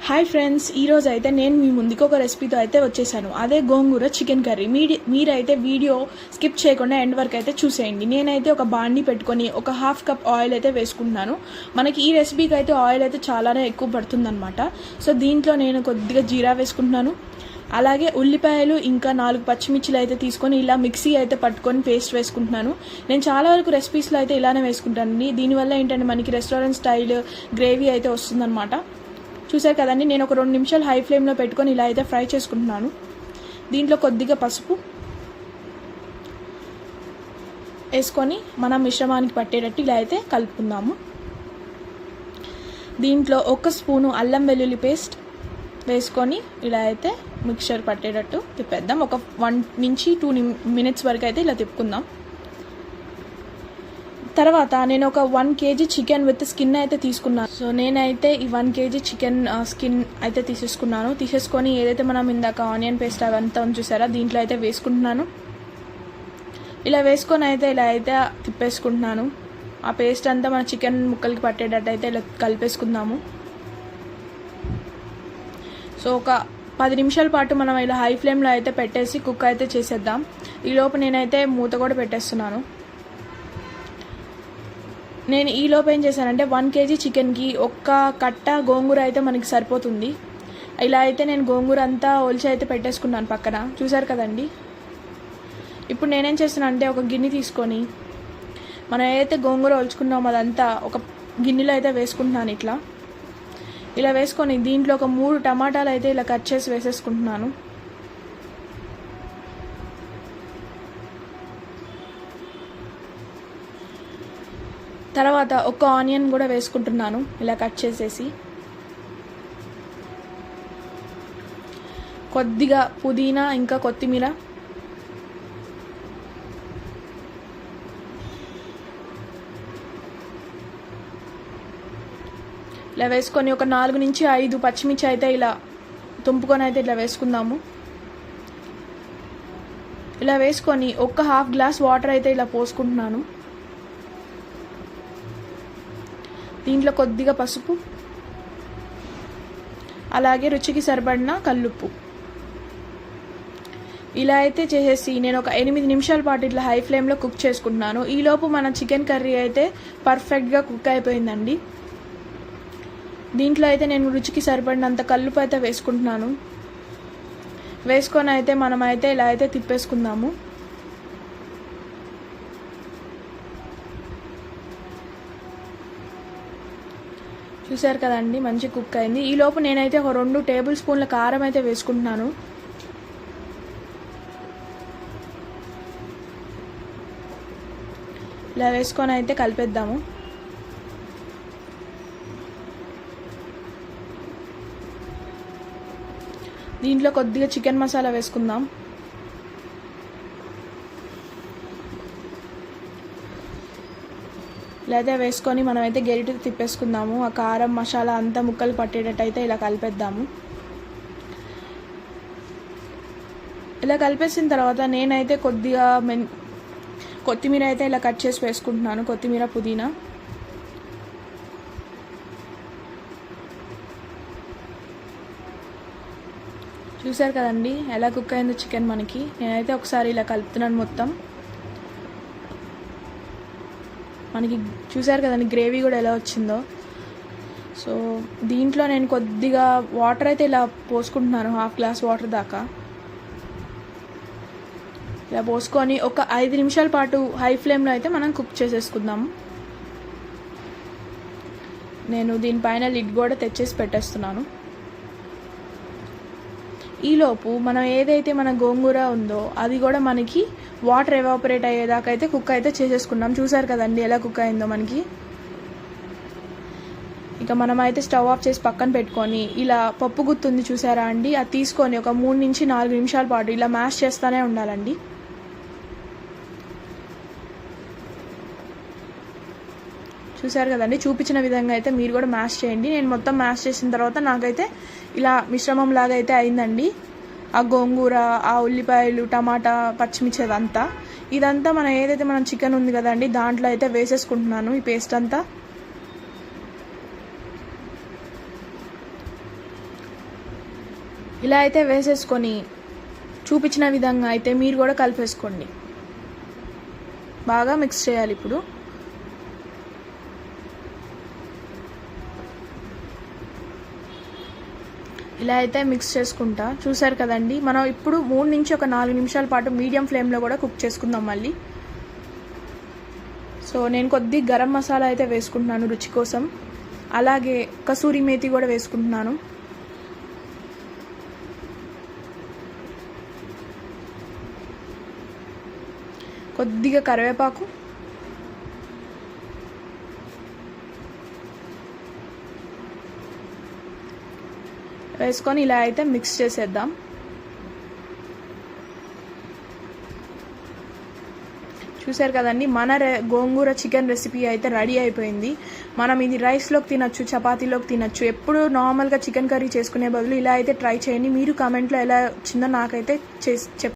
Hi friends, ఈరోజు అయితే నేను మీ ముందుకు ఒక రెసిపీతో అయితే వచ్చేసాను. అదే గోంగూర చికెన్ కర్రీ. మీరైతే వీడియో స్కిప్ చేయకుండా ఎండ్ వరకు అయితే చూసేయండి. నేనైతే ఒక బాండి పెట్టుకొని ఒక హాఫ్ కప్ ఆయిల్ అయితే వేసుకుంటున్నాను. మనకి ఈ రెసిపీకి అయితే ఆయిల్ అయితే చాలానే ఎక్కువ పడుతుందన్నమాట. సో దీంట్లో నేను కొద్దిగా జీరా వేసుకుంటున్నాను. అలాగే ఉల్లిపాయలు ఇంకా 4 పచ్చిమిర్చిలు అయితే తీసుకొని ఇలా మిక్సీ అయితే పట్టుకొని పేస్ట్ వేసుకుంటున్నాను. నేను చాలా వరకు రెసిపీస్లో అయితే ఇలానే వేసుకుంటానండి. దీనివల్ల ఏంటంటే మనకి రెస్టారెంట్ స్టైల్ గ్రేవీ అయితే వస్తుందన్నమాట. చూసారు కదండి, నేను ఒక 2 నిమిషాలు హై ఫ్లేమ్లో పెట్టుకొని ఇలా అయితే ఫ్రై చేసుకుంటున్నాను. దీంట్లో కొద్దిగా పసుపు వేసుకొని మన మిశ్రమానికి పట్టేటట్టు ఇలా అయితే కలుపుకుందాము. దీంట్లో 1 స్పూను అల్లం వెల్లుల్లి పేస్ట్ వేసుకొని ఇలా అయితే మిక్చర్ పట్టేటట్టు తిప్పేద్దాం. ఒక 1 నుంచి 2 మినిట్స్ వరకు అయితే ఇలా తిప్పుకుందాం. తర్వాత నేను ఒక 1 kg చికెన్ విత్ స్కిన్ అయితే తీసుకున్నాను. సో నేనైతే ఈ 1 kg చికెన్ స్కిన్ అయితే తీసేసుకొని ఏదైతే మనం ఇందాక ఆనియన్ పేస్ట్ అవంతా చూసారా దీంట్లో అయితే వేసుకుంటున్నాను. ఇలా వేసుకొని అయితే ఇలా అయితే తిప్పేసుకుంటున్నాను. ఆ పేస్ట్ అంతా మన చికెన్ ముక్కలకి పట్టేటట్టు అయితే ఇలా కలిపేసుకుందాము. సో ఒక 10 నిమిషాల పాటు మనం ఇలా హై ఫ్లేమ్లో అయితే పెట్టేసి కుక్ అయితే చేసేద్దాం. ఈలోపు నేనైతే మూత కూడా పెట్టేస్తున్నాను. నేను ఈలోపు ఏం చేశానంటే 1 kg చికెన్కి 1 కట్ట గోంగూర అయితే మనకి సరిపోతుంది. ఇలా అయితే నేను గోంగూర అంతా ఒలిచి అయితే పెట్టేసుకున్నాను పక్కన. చూసారు కదండి. ఇప్పుడు నేనేం చేస్తున్నాను అంటే ఒక గిన్నె తీసుకొని మనం ఏదైతే గోంగూర ఒలుచుకున్నామో అదంతా ఒక గిన్నెలో అయితే వేసుకుంటున్నాను. ఇలా వేసుకొని దీంట్లో ఒక 3 టమాటాలు అయితే ఇలా కట్ చేసి వేసేసుకుంటున్నాను. తర్వాత 1 ఆనియన్ కూడా వేసుకుంటున్నాను ఇలా కట్ చేసేసి. కొద్దిగా పుదీనా ఇంకా కొత్తిమీర, ఇలా వేసుకొని ఒక 4 నుంచి 5 పచ్చిమిర్చి అయితే ఇలా తుంపుకొని అయితే ఇలా వేసుకుందాము. ఇలా వేసుకొని ఒక హాఫ్ గ్లాస్ వాటర్ అయితే ఇలా పోసుకుంటున్నాను. దీంట్లో కొద్దిగా పసుపు, అలాగే రుచికి సరిపడిన కల్లుప్పు ఇలా అయితే చేసేసి నేను ఒక 8 నిమిషాల పాటు ఇట్లా హై ఫ్లేమ్లో కుక్ చేసుకుంటున్నాను. ఈలోపు మన చికెన్ కర్రీ అయితే పర్ఫెక్ట్గా కుక్ అయిపోయిందండి. దీంట్లో అయితే నేను రుచికి సరిపడినంత కల్లుప్పు అయితే వేసుకుంటున్నాను. వేసుకొని అయితే మనం అయితే ఇలా అయితే తిప్పేసుకుందాము. చూసారు కదండి, మంచి కుక్ అయింది. ఈలోపు నేనైతే ఒక 2 టేబుల్ స్పూన్ల కారం అయితే వేసుకుంటున్నాను. ఇలా వేసుకొని అయితే కలిపేద్దాము. దీంట్లో కొద్దిగా చికెన్ మసాలా వేసుకుందాం. లేదా వేసుకొని మనమైతే గరిటె తిప్పేసుకుందాము. ఆ కారం మసాలా అంతా ముక్కలు పట్టేటట్టు అయితే ఇలా కలిపేద్దాము. ఇలా కలిపేసిన తర్వాత నేనైతే కొద్దిగా కొత్తిమీర అయితే ఇలా కట్ చేసి వేసుకుంటున్నాను. కొత్తిమీర, పుదీనా. చూసారు కదండి ఎలా కుక్ అయిందో చికెన్ మనకి. నేనైతే ఒకసారి ఇలా కలుపుతున్నాను మొత్తం. మనకి చూసారు కదండి గ్రేవీ కూడా ఎలా వచ్చిందో. సో దీంట్లో నేను కొద్దిగా వాటర్ అయితే ఇలా పోసుకుంటున్నాను, హాఫ్ గ్లాస్ వాటర్ దాకా. ఇలా పోసుకొని ఒక 5 నిమిషాల పాటు హై ఫ్లేమ్లో అయితే మనం కుక్ చేసేసుకుందాము. నేను దీనిపైన లిడ్ కూడా తెచ్చేసి పెట్టేస్తున్నాను. ఈలోపు మనం ఏదైతే మన గోంగూర ఉందో అది కూడా మనకి వాటర్ ఎవాపరేట్ అయ్యేదాకా అయితే కుక్ అయితే చేసేసుకున్నాం. చూసారు కదండి ఎలా కుక్ అయిందో మనకి. ఇక మనం అయితే స్టవ్ ఆఫ్ చేసి పక్కన పెట్టుకొని ఇలా పప్పు గుత్తుంది చూసారా అండి, అది తీసుకొని ఒక 3 నుంచి 4 నిమిషాల పాటు ఇలా మ్యాష్ చేస్తూనే ఉండాలండి. చూసారు కదండి, చూపించిన విధంగా అయితే మీరు కూడా మ్యాష్ చేయండి. నేను మొత్తం మ్యాష్ చేసిన తర్వాత నాకైతే ఇలా మిశ్రమం లాగా అయితే అయిందండి. ఆ గోంగూర, ఆ ఉల్లిపాయలు, టమాటా, పచ్చిమిర్చి ఇదంతా మనం ఏదైతే మనం చికెన్ ఉంది కదండి దాంట్లో అయితే వేసేసుకుంటున్నాను ఈ పేస్ట్ అంతా. ఇలా అయితే వేసేసుకొని చూపించిన విధంగా అయితే మీరు కూడా కలిపేసుకోండి. బాగా మిక్స్ చేయాలి. ఇప్పుడు ఇలా అయితే మిక్స్ చేసుకుంటా. చూసారు కదండి, మనం ఇప్పుడు 3 నుంచి ఒక 4 నిమిషాల పాటు మీడియం ఫ్లేమ్లో కూడా కుక్ చేసుకుందాం మళ్ళీ. సో నేను కొద్ది గరం మసాలా అయితే వేసుకుంటున్నాను రుచి కోసం. అలాగే కసూరి మేతి కూడా వేసుకుంటున్నాను. కొద్దిగా కరివేపాకు, వేసుకొని ఇలా అయితే మిక్స్ చేసేద్దాం. చూసారు కదండి, మన గోంగూర చికెన్ రెసిపీ అయితే రెడీ అయిపోయింది. మనం ఇది రైస్లోకి తినచ్చు, చపాతీలోకి తినచ్చు. ఎప్పుడు నార్మల్గా చికెన్ కర్రీ చేసుకునే బదులు ఇలా అయితే ట్రై చేయండి. మీరు కామెంట్లో ఎలా వచ్చిందో నాకైతే చెప్పండి.